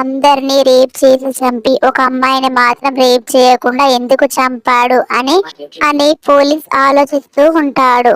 అందరినీ రేప్ చేసి చంపి ఒక అమ్మాయిని మాత్రం రేప్ చేయకుండా ఎందుకు చంపాడు అని పోలీస్ ఆలోచిస్తూ ఉంటాడు.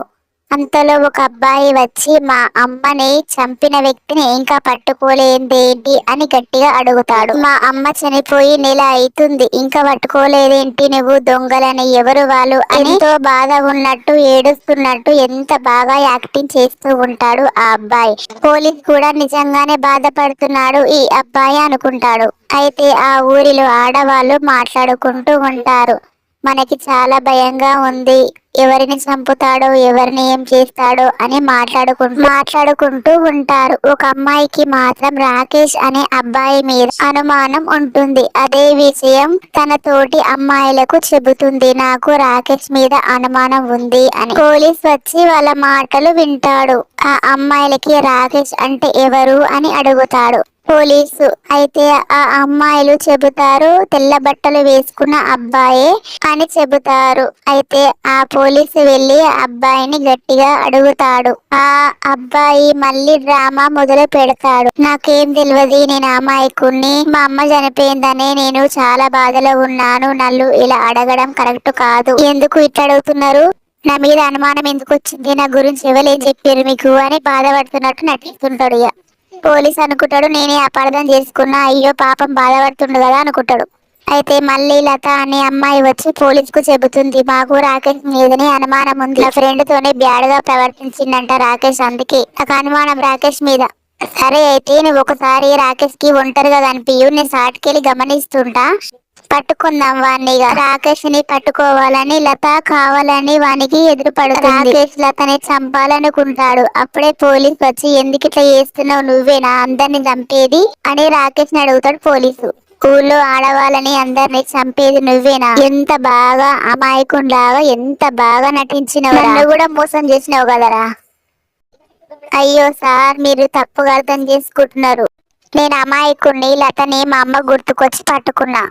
అంతలో ఒక అబ్బాయి వచ్చి మా అమ్మని చంపిన వ్యక్తిని ఇంకా పట్టుకోలేదేంటి అని గట్టిగా అడుగుతాడు. మా అమ్మ చనిపోయి నెల అవుతుంది, ఇంకా పట్టుకోలేదేంటి నువ్వు, దొంగలని ఎవరు వాళ్ళు అని ఎంతో బాధ ఉన్నట్టు ఏడుస్తున్నట్టు ఎంత బాగా యాక్టింగ్ చేస్తూ ఉంటాడు ఆ అబ్బాయి. పోలీస్ కూడా నిజంగానే బాధపడుతున్నాడు ఈ అబ్బాయి అనుకుంటాడు. అయితే ఆ ఊరిలో ఆడవాళ్ళు మాట్లాడుకుంటూ ఉంటారు. మనకి చాలా భయంగా ఉంది, ఎవరిని చంపుతాడో ఎవరిని ఏం చేస్తాడో అని మాట్లాడుకుంటూ ఉంటారు. ఒక అమ్మాయికి మాత్రం రాకేష్ అనే అబ్బాయి మీద అనుమానం ఉంటుంది. అదే విషయం తన తోటి అమ్మాయిలకు చెబుతుంది, నాకు రాకేష్ మీద అనుమానం ఉంది అని. పోలీస్ వచ్చి వాళ్ళ మాటలు వింటాడు. ఆ అమ్మాయిలకి రాకేష్ అంటే ఎవరు అని అడుగుతాడు పోలీసు. అయితే ఆ అమ్మాయిలు చెబుతారు, తెల్ల బట్టలు వేసుకున్న అబ్బాయే అని చెబుతారు. అయితే ఆ పోలీసు వెళ్లి అబ్బాయిని గట్టిగా అడుగుతాడు. ఆ అబ్బాయి మళ్ళీ డ్రామా మొదలు పెడతాడు. నాకేం తెలియదు, నేను అమాయకుణ్ణి, మా అమ్మ చనిపోయిందనే నేను చాలా బాధలో ఉన్నాను, నన్ను ఇలా అడగడం కరెక్ట్ కాదు, ఎందుకు ఇట్లా అడుగుతున్నారు, నా మీద అనుమానం ఎందుకు వచ్చింది, నా గురించి ఎవరేం చెప్పారు మీకు అని బాధపడుతున్నట్టు నటిస్తుంటాడు. ఇక పోలీస్ అనుకుంటాడు, నేనే అపార్థం చేసుకున్నా, అయ్యో పాపం బాధపడుతుండు కదా అనుకుంటాడు. అయితే మళ్ళీ లత అనే అమ్మాయి వచ్చి పోలీస్ కు చెబుతుంది, మాకు రాకేష్ మీదనే అనుమానం ఉంది, నా ఫ్రెండ్ తోనే బ్యాడ్ గా ప్రవర్తించిందంట రాకేష్, అందుకే నాకు అనుమానం రాకేష్ మీద. సరే అయితే నువ్వు ఒకసారి రాకేష్ కి ఒంటరిగా కనిపించు, నేను సాటుకెళ్ళి గమనిస్తుంటా, పట్టుకుందాం వాణ్ణి. రాకేష్ ని పట్టుకోవాలని లత కావాలని వానికి ఎదురుపడుతుంది. రాకేష్ లతని చంపాలనుకుంటాడు. అప్పుడే పోలీస్ వచ్చి, ఎందుకు ఇట్లా చేస్తున్నావు, నువ్వేనా అందరిని చంపేది అని రాకేష్ ని అడుగుతాడు పోలీసు. ఊళ్ళో ఆడవాళ్ళని అందరిని చంపేది నువ్వేనా, ఎంత బాగా అమాయకుండాగా ఎంత బాగా నటించినవు, నన్ను కూడా మోసం చేసినావు కదరా. అయ్యో సార్, మీరు తప్పుగా అర్థం చేసుకుంటున్నారు, నేను అమాయకుణ్ణి, లతని మా అమ్మ గుర్తుకొచ్చి పట్టుకున్నా.